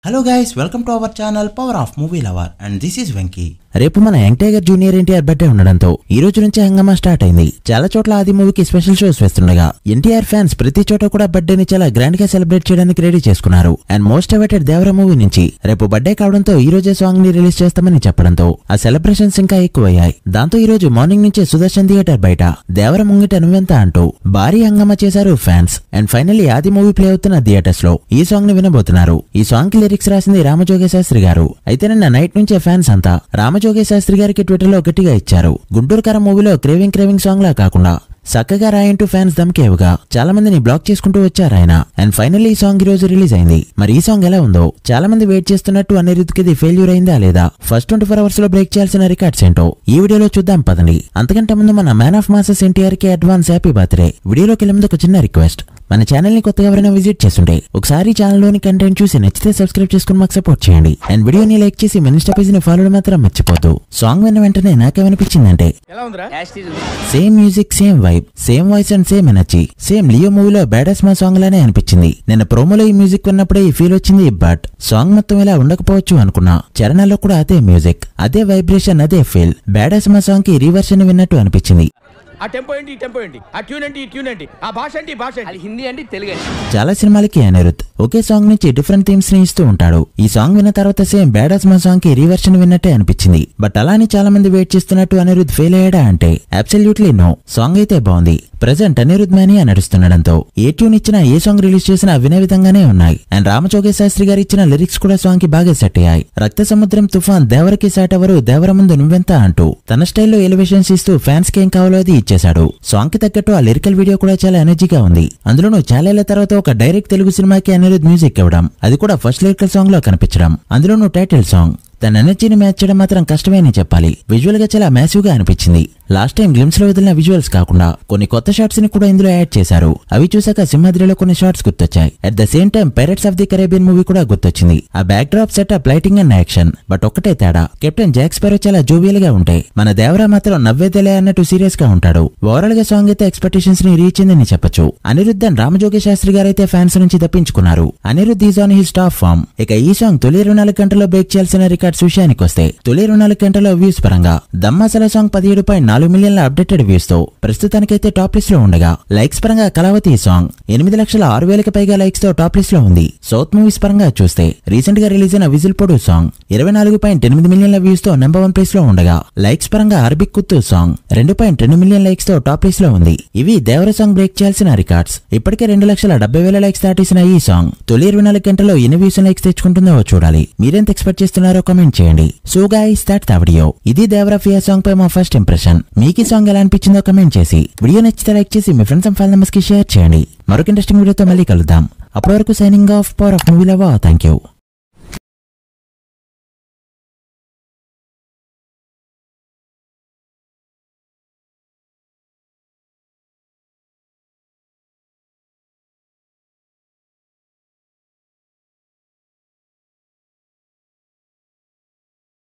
Hello guys, welcome to our channel Power of Movie Lover and this is Venky. రేపు మన young tiger junior NTR birthday ఉండడంతో ఈ రోజు నుంచి హంగామా స్టార్ట్ అయింది. చాలా చోట్ల ఆది మూవీకి స్పెషల్ షోస్ వేస్తుండగా ఎన్టీఆర్ ఫ్యాన్స్ ప్రతి చోట కూడా బర్త్డేని చాలా గ్రాండ్ గా సెలబ్రేట్ చేయడానికి రెడీ చేసుకున్నారు. And most awaited Devara movie నుంచి రేపు బర్త్డే కావడంతో ఈ రోజే సాంగ్ ని రిలీజ్ చేస్తామని చెప్పడంతో ఆ సెలబ్రేషన్స్ ఇంకా ఎక్కువయ్యాయి. దాంతో ఈ రోజు మార్నింగ్ నుంచి సుదర్శన్ థియేటర్ బయట దేవర ముంగిట నువ్వెంత అంటూ భారీ హంగామా చేశారు ఫ్యాన్స్. అండ్ ఫైనల్లీ ఆది మూవీ ప్లే అవుతున్న థియేటర్స్ లో ఈ సాంగ్ ని వినబోతున్నారు. ఈ సాంగ్ కి లిరిక్స్ రాసింది రామజోగే శాస్త్రి గారు. అయితే నిన్న నైట్ నుంచే ఫ్యాన్స్ అంతా రామజోగే శాస్త్రి గారికి ట్విట్టర్ లో గట్టిగా ఇచ్చారు. గుంటూరు కారం మూవీలో క్రేవింగ్ సాంగ్ లా కాకుండా చక్కగా రాయంటూ ఫ్యాన్స్ దమ్కేవుగా చాలా మందిని బ్లాక్ చేసుకుంటూ వచ్చారాయన. అండ్ ఫైనల్లీ ఈ సాంగ్ ఈ రోజు రిలీజ్ అయింది. మరి ఈ సాంగ్ ఎలా ఉందో చాలా మంది వెయిట్ చేస్తున్నట్టు అనిరుద్ధ్కి ఇది ఫెయిల్యూర్ అయిందా లేదా, ఫస్ట్ 24 hours లో బ్రేక్ చేయాల్సిన రికార్డ్స్ ఏంటో ఈ వీడియోలో చూద్దాం పదండి. అంతకంటే ముందు మన మ్యాన్ ఆఫ్ మాసెస్ ఎన్టీఆర్ కి అడ్వాన్స్ హ్యాపీ బర్త్డే. వీడియోలోకి వెళ్ళే ముందు ఒక చిన్న రిక్వెస్ట్, మన ఛానల్ ని కొత్తగా ఎవరైనా విజిట్ చేస్తుంటే ఒకసారి ఛానల్ లోని కంటెంట్ చూసి నచ్చితే సబ్స్క్రైబ్ చేసుకుని మాకు సపోర్ట్ చేయండి. అండ్ వీడియోని లైక్ చేసి మన ఇన్స్టా పేజ్ ని ఫాలో మాత్రం మర్చిపోద్దు. సాంగ్ విన్న వెంటనే నాకేమనిపించిందంటే same music, same vibe, same voice and same energy, same Leo మూవీలో బ్యాడస్ మా సాంగ్ లానే అనిపించింది. నిన్న ప్రోమోలో ఈ మ్యూజిక్ విన్నప్పుడే ఈ ఫీల్ వచ్చింది. బట్ సాంగ్ మొత్తం ఇలా ఉండకపోవచ్చు అనుకున్నా. చరణాల్లో కూడా అదే మ్యూజిక్, అదే వైబ్రేషన్, అదే ఫీల్. బ్యాడస్ మా సాంగ్ కి రీవర్షన్ విన్నట్టు అనిపించింది. ఆ టెంపో ఏంటి, ఈ టెంపో ఏంటి, ఆ ట్యూన్ ఏంటి, ఈ ట్యూన్ ఏంటి, ఆ భాష ఏంటి, ఈ భాష ఏంటి, హిందీ ఏంటి, తెలుగు ఏంటి. చాలా సినిమాలకి అనిరుద్ధ్ ఒకే సాంగ్ నుంచి డిఫరెంట్ థీమ్స్ ని ఇస్తూ ఉంటాడు. ఈ సాంగ్ విన్న తర్వాత సేమ్ బ్యాడస్ మా సాంగ్ కి రీవర్షన్ విన్నట్టే అనిపించింది. బట్ అలానే చాలా మంది వెయిట్ చేస్తున్నట్టు అనిరుద్ధ్ ఫెయిల్ అయ్యాడా అంటే అబ్సల్యూట్లీ నో. సాంగ్ అయితే బాగుంది. ప్రెజెంట్ అనిరుద్ధ్ మ్యానియా నడుస్తుండడంతో ఏ ట్యూన్ ఇచ్చినా, ఏ సాంగ్ రిలీజ్ చేసినా వినే విధంగానే ఉన్నాయి. అండ్ రామజోగే శాస్త్రి గారు ఇచ్చిన లిరిక్స్ కూడా సాంగ్ కి బాగా సెట్ అయ్యాయి. రక్త సముద్రం తుఫాన్, దేవరకి సాట్ ఎవరు, దేవర ముందు నువ్వెంత అంటూ తన స్టైల్లో ఎలివేషన్స్ ఇస్తూ ఫ్యాన్స్ కి ఏం కావాలో అది ఇచ్చేశాడు. సాంగ్ కి తగ్గట్టు ఆ లిరికల్ వీడియో కూడా చాలా ఎనర్జీగా ఉంది. అందులోనూ చాలా ఏళ్ల తర్వాత ఒక డైరెక్ట్ తెలుగు సినిమాకి అనిరుద్ధ్ మ్యూజిక్ ఇవ్వడం, అది కూడా ఫస్ట్ లిరికల్ సాంగ్ లో కనిపించడం, అందులోనూ టైటిల్ సాంగ్. తన ఎనర్జీని మ్యాచ్ చేయడం మాత్రం కష్టమే అని చెప్పాలి. విజువల్ గా చాలా మ్యాసివ్ గా అనిపించింది. లాస్ట్ టైం గ్లిమ్స్ లో వదిలిన విజువల్స్ కాకుండా కొన్ని కొత్త షాట్స్ ని కూడా ఇందులో యాడ్ చేశారు. అవి చూసాక సింహాద్రిలో కొన్ని షాట్స్ గుర్తొచ్చాయి. At the same time Pirates of the Caribbean movie కూడా గుర్తొచ్చింది. ఆ backdrop, setup, lighting and action. But ఒక్కటే తేడా, కెప్టెన్ జాక్ స్పారో చాలా జోవియల్ గా ఉంటాయి. మన దేవరా మాత్రం నవ్వేదేలే అన్నట్టు సీరియస్ గా ఉంటాడు. ఓవరాల్ గా సాంగ్ అయితే ఎక్స్పెక్టేషన్స్ ని రీచ్ అయిందని చెప్పొచ్చు. అనిరుద్ధ్ అండ్ రామజోగే శాస్త్రి గారు అయితే ఫ్యాన్స్ నుంచి తప్పించుకున్నారు. Anirudh is on his top form. ఇక ఈ సాంగ్ తొలి 24 గంటల్లో బ్రేక్ చేయాల్సిన రికార్డ్స్ విషయానికి వస్తే తొలి 24 గంటల వ్యూస్ పరంగా దమ్మాసల సాంగ్ 17.4 మిలియన్ల అప్డేటెడ్ వ్యూస్ తో ప్రస్తుతానికైతే టాప్ లిస్ట్ లో ఉండగా, లైక్స్ పరంగా కళావతి సాంగ్ 8,06,000కి పైగా లైక్స్ తో టాప్ లిస్ట్ లో ఉంది. సౌత్ మూవీస్ పరంగా చూస్తే రీసెంట్ గా రిలీజ్ అయిన విజిల్ పొడు సాంగ్ 24.8 మిలియన్ల వ్యూస్ తో నెంబర్ 1 ప్లేస్ లో ఉండగా, లైక్స్ పరంగా Arabic kothu song 2.2 million likes తో టాప్ లిస్ట్ లో ఉంది. ఇవి దేవర సాంగ్ బ్రేక్ చేయాల్సిన రికార్డ్స్. ఇప్పటికే 2,70,000 లైక్స్ దాటేసిన ఈ సాంగ్ తొలి 24 గంటల్లో ఎన్ని వ్యూస్ లైక్స్ తెచ్చుకుంటుందో చూడాలి. మీరెంత ఎక్స్పెక్ట్ చేస్తున్నారో కామెంట్ చేయండి. So guys, that's the video. ఇది దేవర ఫియా సాంగ్ పై మా ఫస్ట్ ఇంప్రెషన్. మీకు ఈ సాంగ్ ఎలా అనిపించిందో కమెంట్ చేసి, వీడియో నచ్చితే లైక్ చేసి మీ ఫ్రెండ్స్ అండ్ ఫ్యామిలీ మెంబర్స్ కి షేర్ చేయండి. మరొక ఇంట్రెస్టింగ్ వీడియోతో మళ్ళీ కలుద్దాం. అప్పటి వరకు signing off, power of movie lover. Thank you.